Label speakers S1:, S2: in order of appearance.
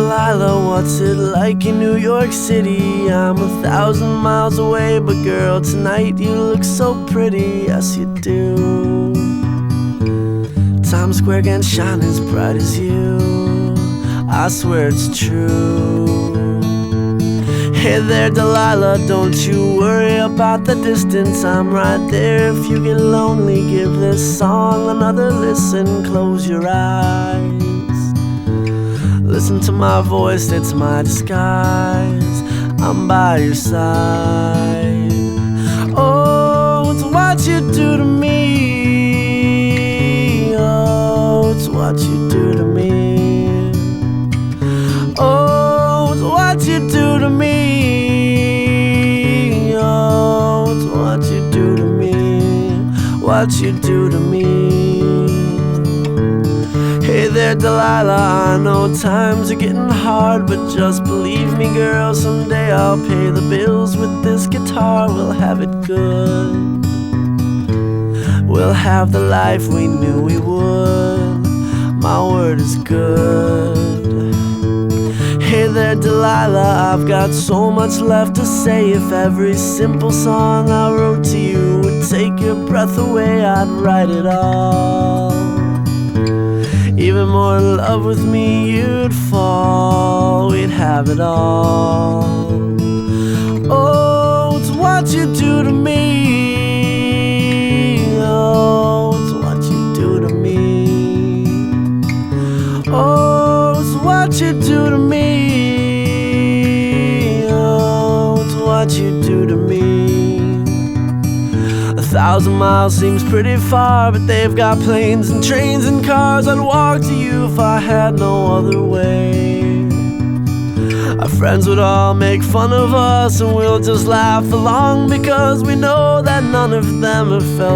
S1: Delilah, what's it like in New York City? I'm 1,000 miles away, but girl, tonight you look so pretty, yes you do. Times Square can't shine as bright as you, I swear it's true. Hey there Delilah, don't you worry about the distance, I'm right there if you get lonely. Give this song another listen, close your eyes. Listen to my voice, it's my disguise, I'm by your side. Oh, it's what you do to me. Oh, it's what you do to me. Oh, it's what you do to me. Oh, it's what you do to me. What you do to me. Hey there Delilah, I know times are getting hard, but just believe me girl, someday I'll pay the bills with this guitar. We'll have it good, we'll have the life we knew we would, my word is good. Hey there Delilah, I've got so much left to say. If every simple song I wrote to you would take your breath away, I'd write it all. Even more in love with me you'd fall, we'd have it all. Oh, it's what you do to me. Oh, it's what you do to me. Oh, it's what you do to me. Oh, it's what you do to me. 1,000 miles seems pretty far, but they've got planes and trains and cars. I'd walk to you if I had no other way. Our friends would all make fun of us, and we'll just laugh along, because we know that none of them have felt